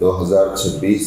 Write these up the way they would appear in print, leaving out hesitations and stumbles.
2026।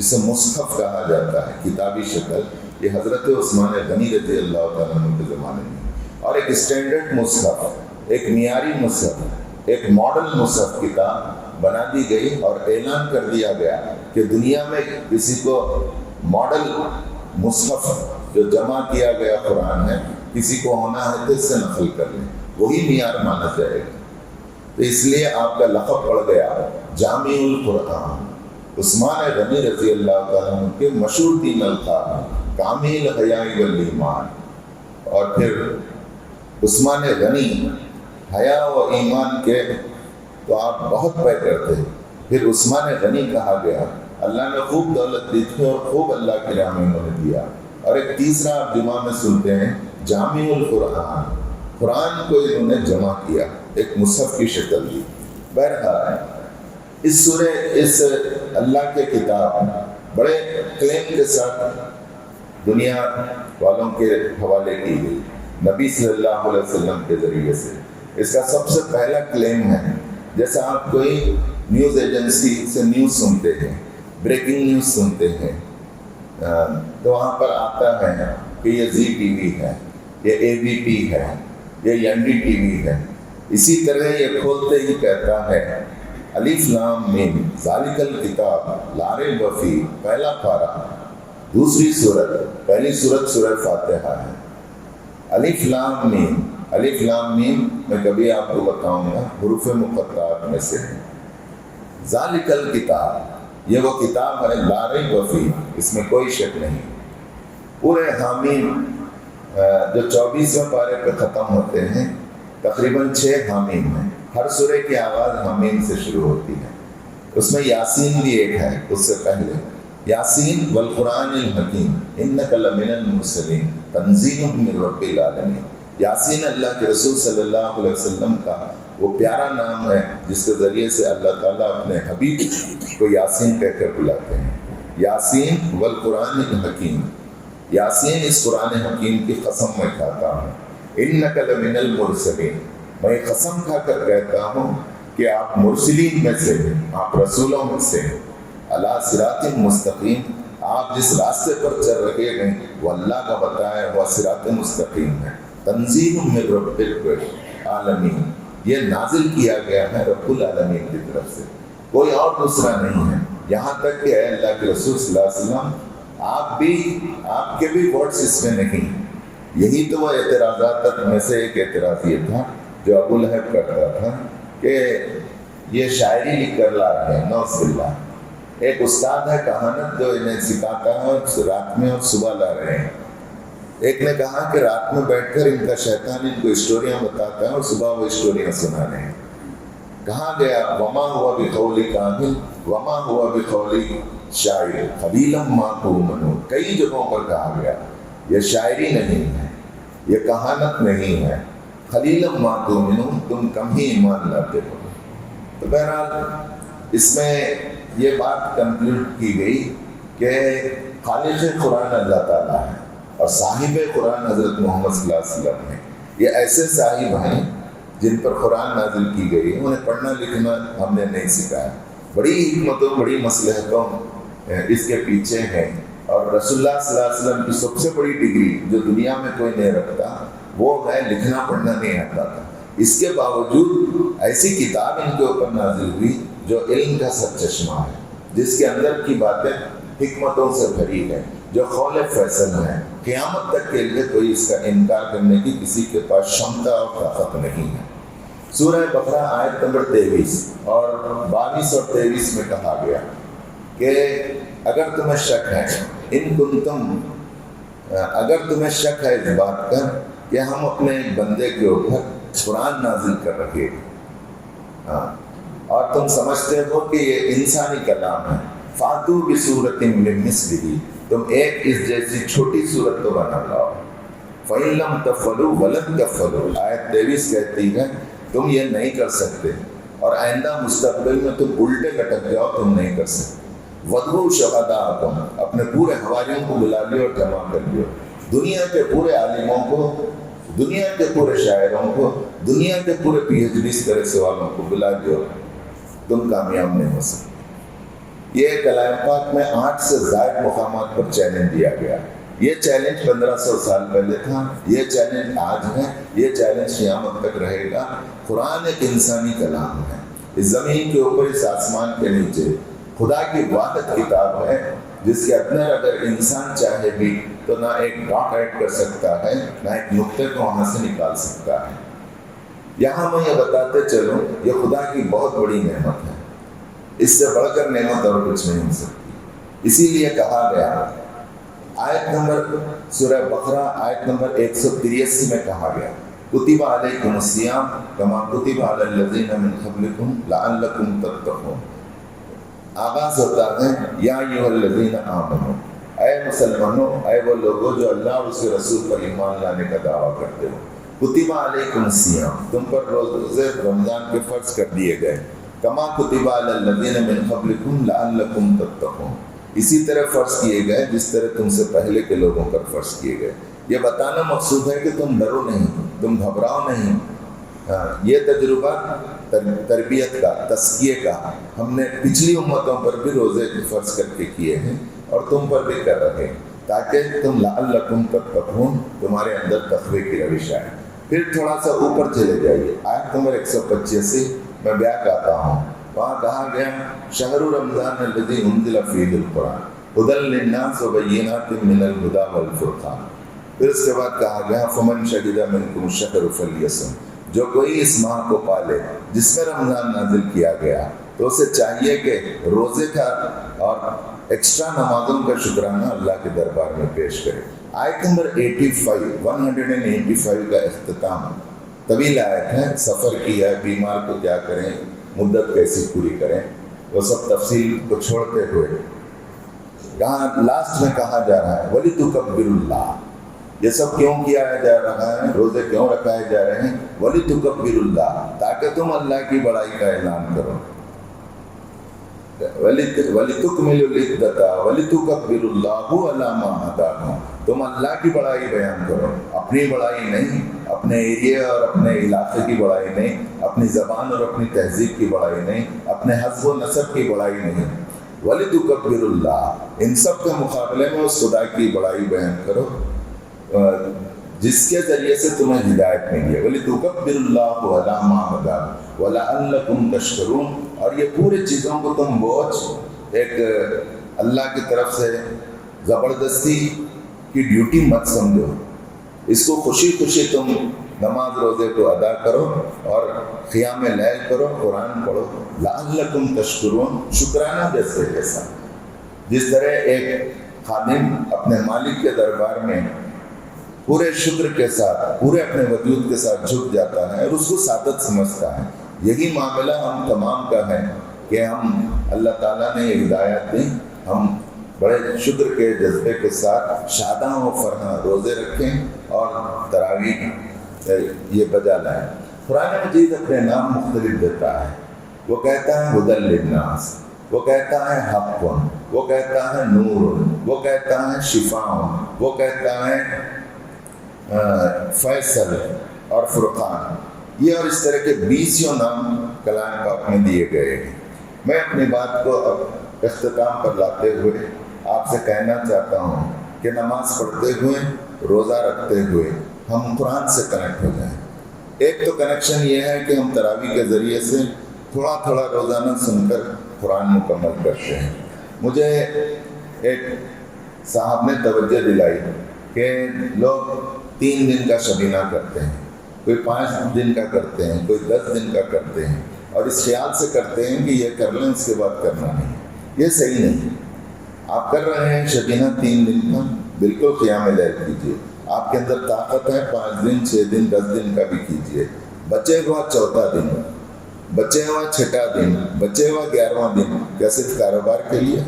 جسے مصحف کہا جاتا ہے، کتابی شکل، یہ حضرت عثمان غنی رضی اللہ تعالیٰ عنہ کے زمانے میں، اور ایک اسٹینڈرڈ مصحف، ایک معیاری مصحف، ایک ماڈل مصحف کتاب بنا دی گئی، اور اعلان کر دیا گیا کہ دنیا میں کسی کو ماڈل مصحف جو جمع کیا گیا قرآن ہے کسی کو ہونا ہے تو اس سے نقل کر لیں، وہی معیار مانا جائے گا۔ تو اس لیے آپ کا لقب پڑ گیا جامع القرآن۔ عثمان غنی رضی اللہ تعالیٰ عنہ کے مشہور 3 القاب، کامل حیاء والایمان، اور پھر عثمان غنی حیا و ایمان کے تو آپ بہت پے کرتے ہیں، پھر عثمان غنی کہا گیا، اللہ نے خوب دولت دی تھی اور خوب اللہ کے راہ میں انہوں نے دیا۔ اور ایک تیسرا آپ جمعہ میں سنتے ہیں جامع القرآن، قرآن کو انہوں نے جمع کیا، ایک مصحف کی شکل دی۔ بہرحال اس سورہ، اس اللہ کے کتاب بڑے کلیم کے ساتھ دنیا والوں کے حوالے کی گئی نبی صلی اللہ علیہ وسلم کے ذریعے سے۔ اس کا سب سے پہلا کلیم ہے، جیسا آپ کوئی نیوز ایجنسی سے نیوز سنتے ہیں، بریکنگ نیوز سنتے ہیں، تو وہاں پر آتا ہے کہ یہ زی ٹی وی ہے، یہ اے بی پی ہے، یہ این ڈی ٹی وی ہے۔ اسی طرح یہ کھولتے ہی کہتا ہے الف لام میم ذالک الکتاب لا ریب فیہ، پہلا پارہ، دوسری سورت، پہلی سورت سورہ فاتحہ ہے، الف لام میم۔ الف لام میم میں کبھی آپ کو بتاؤں گا حروف مقطعات میں سے ہے۔ ذالک الکتاب، یہ وہ کتاب ہے لا ریب فیہ، اس میں کوئی شک نہیں۔ پورے حامیم جو 24ویں پارے پہ ختم ہوتے ہیں، تقریباً 6 حامیم ہیں، ہر سورہ کی آواز حامیم سے شروع ہوتی ہے۔ اس میں یاسین بھی ایک ہے اس سے پہلے، یاسین والقرآن الحکیم انک لمن المرسلین تنزیل من رب العالمین۔ یاسین اللہ کے رسول صلی اللہ علیہ وسلم کا وہ پیارا نام ہے جس کے ذریعے سے اللہ تعالیٰ اپنے حبیب کو یاسین کہہ کر بلاتے ہیں۔ یاسین والقرآن الحکیم، یاسین اس قرآن حکیم کی قسم میں کھاتا ہوں، انک لمن المرسلین، میں قسم کھا کر کہتا ہوں کہ آپ مرسلین میں سے ہیں، آپ رسولوں میں سے ہیں، علی صراط مستقیم، آپ جس راستے پر چل رہے ہیں وہ اللہ کا بتایا ہوا صراط مستقیم ہے۔ تنزیل من رب العالمین، یہ نازل کیا گیا ہے رب العالمین کی طرف سے، کوئی اور دوسرا نہیں ہے۔ یہاں تک کہ اے اللہ کے رسول صلی اللہ علیہ وسلم، آپ کے بھی ورڈز اس میں نہیں۔ یہی تو وہ اعتراضات میں سے ایک اعتراض یہ تھا جو ابو لہب کرتا تھا کہ یہ شاعری لکھ کر لا رہے ہیں، نعوذ باللہ۔ ایک استاد ہے کہانت جو انہیں سکھاتا ہے، اور رات میں اور صبح لا رہے ہیں۔ ایک نے کہا کہ رات میں بیٹھ کر ان کا شیطان ان کو اسٹوریاں بتاتا ہے اور صبح وہ اسٹوریاں سنا رہے ہیں۔ کہاں گیا وما ہوا بقول کاہن وما ہوا بقول شاعر قلیلا ما تؤمنون، کئی جگہوں پر کہا گیا یہ شاعری نہیں ہے، یہ کہانت نہیں ہے، قلیلا ما تؤمنون، تم کم ہی ایمان لاتے ہو۔ تو بہرحال اس میں یہ بات کنکلوڈ کی گئی کہ خالق قرآن اللہ تعالیٰ ہے اور صاحب قرآن حضرت محمد صلی اللہ علیہ وسلم ہیں۔ یہ ایسے صاحب ہیں جن پر قرآن نازل کی گئی ہے، انہیں پڑھنا لکھنا ہم نے نہیں سکھایا۔ بڑی حکمتوں، بڑی مصلحتوں اس کے پیچھے ہیں، اور رسول اللہ صلی اللہ علیہ وسلم کی سب سے بڑی ڈگری جو دنیا میں کوئی نہیں رکھتا وہ ہے لکھنا پڑھنا نہیں آتا تھا۔ اس کے باوجود ایسی کتاب ان کے اوپر نازل ہوئی جو علم کا سر چشمہ ہے، جس کے اندر کی باتیں حکمتوں سے بھری ہے، جو قول فیصل ہے، قیامت تک کے لیے کوئی اس کا انکار کرنے کی کسی کے پاس شمتا اور طاقت نہیں ہے۔ سورہ بقرہ آیت نمبر 23 اور 22 اور 23 میں کہا گیا کہ اگر تمہیں شک ہے اگر تمہیں شک ہے اس بات کا کہ ہم اپنے بندے کے اوپر قرآن نازل کر رکھے اور تم سمجھتے ہو کہ یہ انسانی کلام ہے، فاتو بسورۃ من مثلہ، تم ایک اس جیسی چھوٹی صورت تو بنا لاؤ۔ فَإِن لَمْ تَفْعَلُوا وَلَن تَفْعَلُوا، آیت 23 کہتی ہے تم یہ نہیں کر سکتے، اور آئندہ مستقبل میں تم الٹے لٹک جاؤ، تم نہیں کر سکتے۔ وَادْعُوا شُهَدَاءَكُمْ، اپنے پورے حواریوں کو بلا لیو اور جمع کر لیو، دنیا کے پورے عالموں کو، دنیا کے پورے شاعروں کو، دنیا کے پورے پی ایچ ڈی کرے والوں کو بلا لیو، تم کامیاب نہیں ہو سکتے۔ یہ کلام پاک میں 8 سے زائد مقامات پر چیلنج دیا گیا. یہ چیلنج 1500 سال پہلے تھا، یہ چیلنج آج ہے، یہ چیلنج قیامت تک رہے گا. قرآن ایک انسانی کلام ہے. اس زمین کے اوپر، اس آسمان کے نیچے خدا کی واحد کتاب ہے جس کے اندر اگر انسان چاہے بھی تو نہ ایک ڈاٹ ایڈ کر سکتا ہے، نہ ایک نقطے کو وہاں سے نکال سکتا ہے. یہاں میں یہ بتاتے چلوں، یہ خدا کی بہت بڑی نعمت ہے. اس سے بڑھ کر نعمت اور کچھ نہیں ہو سکتی. اسی لیے کہا گیا آیت نمبر سورہ بقرہ آیت نمبر 183 میں کہا گیا کتب علیکم الصیام کما کتب علی الذین من قبلکم لعلکم تتقون. آغاز ہوتا ہے یا ایھا الذین آمنو، اے مسلمانوں، اے وہ لوگوں جو اللہ اور اس کے رسول پر ایمان لانے کا دعویٰ کرتے ہو. کتب علیکم الصیام، تم پر روزے رمضان کے فرض کر دیے گئے. کما کتب علی الذین من قبلکم لعلکم تتقون، اسی طرح فرض کیے گئے جس طرح تم سے پہلے کے لوگوں پر فرض کیے گئے. یہ بتانا مقصود ہے کہ تم ڈرو نہیں، تم گھبراؤ نہیں. یہ تجربہ تربیت کا، تزکیے کا ہم نے پچھلی امتوں پر بھی روزے فرض کر کے کیے ہیں اور تم پر بھی کر رہے ہیں تاکہ تم لعلکم تتقون، تمہارے اندر تقوی کی روش آئے. پھر تھوڑا سا اوپر چلے جائیے، آیت نمبر 185 میں بیان کرتا ہوں. وہاں کہا گیا شہر رمضان الذی انزل فیہ القرآن ھدی للناس وبینات من الھدی والفرقان. پھر اس کے بعد کہا گیا فمن شہد منکم الشہر فلیصم، جو کوئی اس ماہ کو پالے جس میں رمضان نازل کیا گیا تو اسے چاہیے کہ روزے کا اور ایکسٹرا نمازوں کا شکرانہ اللہ کے دربار میں پیش کرے. آیت نمبر 185 کا اختتام طویل آیت ہے، سفر کی ہے، بیمار کو کیا کریں، مدت کیسی پوری کریں، وہ سب تفصیل کو چھوڑتے ہوئے یہاں لاسٹ میں کہا جا رہا ہے وَلِتُكَبِّرُوا اللَّهَ. یہ سب کیوں کیا جا رہا ہے، روزے کیوں رکھائے جا رہے ہیں؟ وَلِتُكَبِّرُوا اللَّهَ، تاکہ تم اللہ کی بڑائی کا اعلان کرو. وَلِتُكْمِلُوا الْعِدَّةَ وَلِتُكَبِّرُوا اللَّهَ عَلَىٰ مَا هَدَاكُمْ. تم اللہ کی بڑائی بیان کرو، اپنی بڑائی نہیں، اپنے ایریے اور اپنے علاقے کی بڑائی نہیں، اپنی زبان اور اپنی تہذیب کی بڑائی نہیں، اپنے حسب و نسب کی بڑائی نہیں. وَلِتُكَبِّرُوا اللَّهَ، ان سب کے مقابلے میں اس خدا کی بڑائی بیان کرو جس کے ذریعے سے تمہیں ہدایت ملی ہے. وَلِتُكَبِّرُوا اللَّهَ عَلَىٰ مَا هَدَاكُمْ وَلَعَلَّكُمْ تَشْكُرُونَ. اور یہ پورے چیزوں کو تم بوجھ ایک اللہ کی طرف سے زبردستی کی ڈیوٹی مت سمجھو، اس کو خوشی خوشی تم نماز روزے کو ادا کرو اور قیام لیل کرو، قرآن پڑھو. لعلکم تشکرون، شکرانہ جیسے کیسا، جس طرح ایک خادم اپنے مالک کے دربار میں پورے شکر کے ساتھ، پورے اپنے وجود کے ساتھ جھک جاتا ہے اور اس کو سعادت سمجھتا ہے. یہی معاملہ ہم تمام کا ہے کہ ہم اللہ تعالیٰ نے یہ ہدایت دی، ہم بڑے شکر کے جذبے کے ساتھ شاداں و فرحاں روزے رکھیں اور تراویح یہ بجا لائیں. قرآن مجید اپنے نام مختلف دیتا ہے. وہ کہتا ہے ھدی للناس، وہ کہتا ہے حق، وہ کہتا ہے نور، وہ کہتا ہے شفاء، وہ کہتا ہے فیصل اور فرقان. یہ اور اس طرح کے 20 نام کلام پاک میں دیے گئے ہیں. میں اپنی بات کو اب اختتام پر لاتے ہوئے آپ سے کہنا چاہتا ہوں کہ نماز پڑھتے ہوئے، روزہ رکھتے ہوئے ہم قرآن سے کنیکٹ ہو جائیں. ایک تو کنیکشن یہ ہے کہ ہم تراویح کے ذریعے سے تھوڑا تھوڑا روزانہ سن کر قرآن مکمل کرتے ہیں. مجھے ایک صاحب نے توجہ دلائی کہ لوگ 3 دن کا شبینہ کرتے ہیں، کوئی 5 دن کا کرتے ہیں، کوئی 10 دن کا کرتے ہیں اور اس خیال سے کرتے ہیں کہ یہ کر لیں اس کے بعد کرنا نہیں. یہ صحیح نہیں. آپ کر رہے ہیں شبینہ 3 دن کا، بالکل قیام لیل کیجیے. آپ کے اندر طاقت ہے 5 دن، 6 دن، 10 دن کا بھی کیجیے. بچے ہوا 4تھا دن، بچے ہوا 6واں دن، بچے ہوا 11واں دن، کیا صرف کاروبار کے لیے؟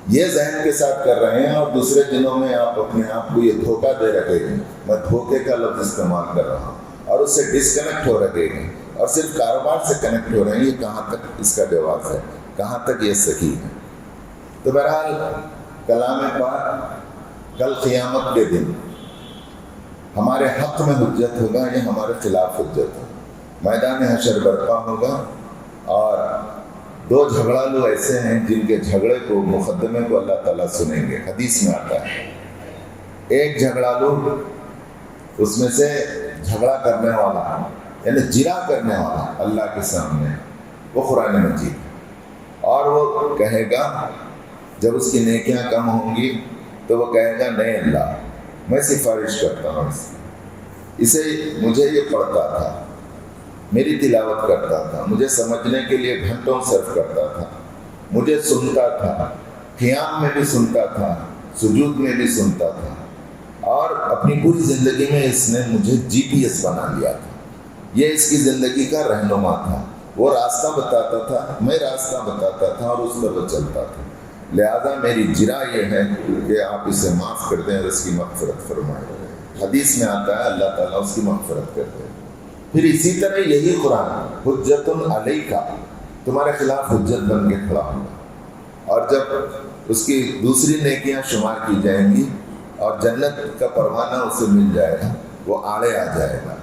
یہ ذہن کے ساتھ کر رہے ہیں اور دوسرے دنوں میں آپ اپنے آپ کو یہ دھوکہ دے رکھے ہیں. میں دھوکے کا لفظ استعمال کر رہا ہوں اور اس سے ڈسکنیکٹ ہو رکھے ہیں اور صرف کاروبار سے کنیکٹ ہو رہے ہیں. یہ کہاں تک اس کا جواز ہے، کہاں تک یہ صحیح ہے؟ تو بہرحال کلام پاک کل قیامت کے دن ہمارے حق میں حجت ہوگا یا ہمارے خلاف حجت ہوگا. میدان حشر برپا ہوگا اور دو جھگڑالو ایسے ہیں جن کے جھگڑے کو مقدمے کو اللہ تعالیٰ سنیں گے. حدیث میں آتا ہے ایک جھگڑالو اس میں سے جھگڑا کرنے والا یعنی جرا کرنے والا اللہ کے سامنے وہ قرآن مجید، اور وہ کہے گا جب اس کی نیکیاں کم ہوں گی تو وہ کہے گا نہیں اللہ میں سفارش کرتا ہوں اسے مجھے یہ پڑھتا تھا، میری تلاوت کرتا تھا، مجھے سمجھنے کے لیے گھنٹوں صرف کرتا تھا، مجھے سنتا تھا، قیام میں بھی سنتا تھا، سجود میں بھی سنتا تھا، اور اپنی پوری زندگی میں اس نے مجھے جی پی ایس بنا لیا تھا. یہ اس کی زندگی کا رہنما تھا. وہ راستہ بتاتا تھا، میں راستہ بتاتا تھا، اور اس پر وہ چلتا تھا. لہذا میری جرا یہ ہے کہ آپ اسے معاف کر دیں اور اس کی مغفرت فرمائیں. حدیث میں آتا ہے اللہ تعالیٰ اس کی مغفرت کرتے ہیں. پھر اسی طرح یہی قرآن حجت علیک تمہارے خلاف حجت بن کے کھڑا ہوگا، اور جب اس کی دوسری نیکیاں شمار کی جائیں گی اور جنت کا پروانہ اسے مل جائے گا، وہ آڑے آ جائے گا،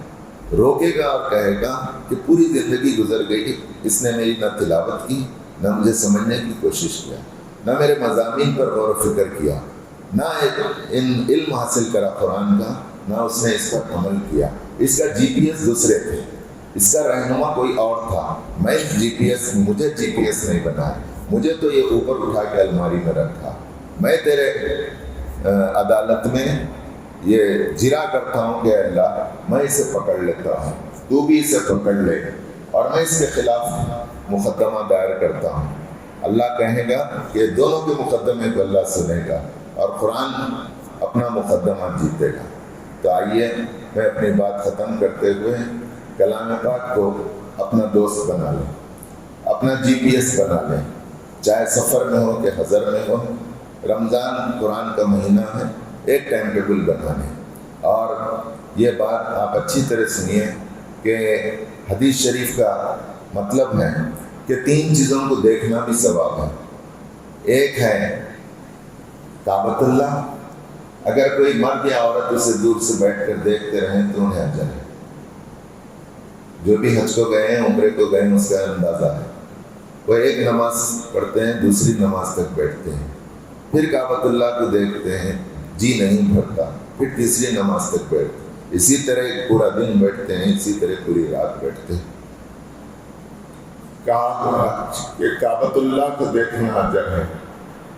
روکے گا اور کہے گا کہ پوری زندگی گزر گئی، اس نے میری نہ تلاوت کی، نہ مجھے سمجھنے کی کوشش کیا، نہ میرے مضامین پر غور و فکر کیا، نہ علم حاصل کرا قرآن کا، نہ اس نے اس پر عمل کیا. اس کا جی پی ایس دوسرے تھے، اس کا رہنما کوئی اور تھا. میں مجھے جی پی ایس نہیں بنا ہے، مجھے تو یہ اوپر اٹھا کے الماری میں رکھا. میں تیرے عدالت میں یہ جرا کرتا ہوں کہ اللہ میں اسے پکڑ لیتا ہوں، تو بھی اسے پکڑ لے، اور میں اس کے خلاف مقدمہ دائر کرتا ہوں. اللہ کہے گا کہ دونوں کے مقدمے کو اللہ سنے گا اور قرآن اپنا مقدمہ جیتے گا. تو آئیے میں اپنی بات ختم کرتے ہوئے کلام پاک کو اپنا دوست بنا لیں، اپنا جی پی ایس بنا لیں، چاہے سفر میں ہو کہ حضر میں ہو. رمضان قرآن کا مہینہ ہے، ایک ٹائم ٹیبل بنا لیں. اور یہ بات آپ اچھی طرح سنیے کہ حدیث شریف کا مطلب ہے کہ 3 چیزوں کو دیکھنا بھی ثواب ہے. ایک ہے کعبۃ اللہ، اگر کوئی مرد یا عورت اسے دور سے بیٹھ کر دیکھتے رہیں تو انہیں اجر ہے. جو بھی حج کو گئے ہیں، عمرے کو گئے ہیں، اس کا اندازہ ہے. وہ ایک نماز پڑھتے ہیں، دوسری نماز تک بیٹھتے ہیں، پھر کعبۃ اللہ کو دیکھتے ہیں، جی نہیں بھرتا، پھر تیسری نماز تک بیٹھتے ہیں. اسی طرح پورا دن بیٹھتے ہیں، اسی طرح پوری رات بیٹھتے ہیں. کہا کہ کعبۃ اللہ کو دیکھنا اجر ہے.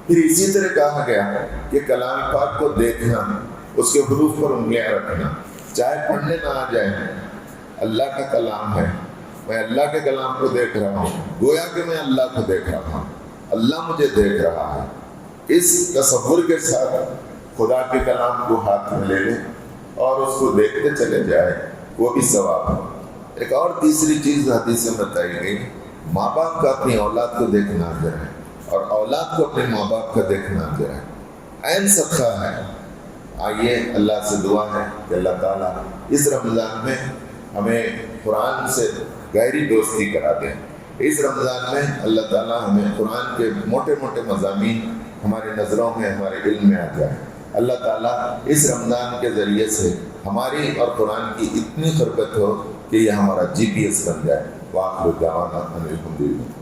پھر اسی طرح کہا گیا کہ کلام پاک کو دیکھنا، اس کے حروف پر انگلیاں رکھنا، چاہے پڑھنے نہ آ جائے، اللہ کا کلام ہے، میں اللہ کے کلام کو دیکھ رہا ہوں، گویا کہ میں اللہ کو دیکھ رہا ہوں، اللہ مجھے دیکھ رہا ہے. اس تصور کے ساتھ خدا کے کلام کو ہاتھ میں لے لیں اور اس کو دیکھتے چلے جائے، وہ بھی ثواب ہے. ایک اور تیسری چیز حدیث میں بتائی گئی، ماں باپ کا اپنی اولاد کو دیکھنا اجر ہے، اور اولاد کو اپنے ماں باپ کا دیکھنا اجر ہے. عین صدقہ ہے. آئیے اللہ سے دعا ہے کہ اللہ تعالیٰ اس رمضان میں ہمیں قرآن سے گہری دوستی کرا دیں. اس رمضان میں اللہ تعالیٰ ہمیں قرآن کے موٹے موٹے مضامین ہماری نظروں میں، ہمارے علم میں آ جائے. اللہ تعالیٰ اس رمضان کے ذریعے سے ہماری اور قرآن کی اتنی خربت ہو کہ یہ ہمارا جی پی ایس بن جائے. وآخر دعوانا ان الحمد للہ.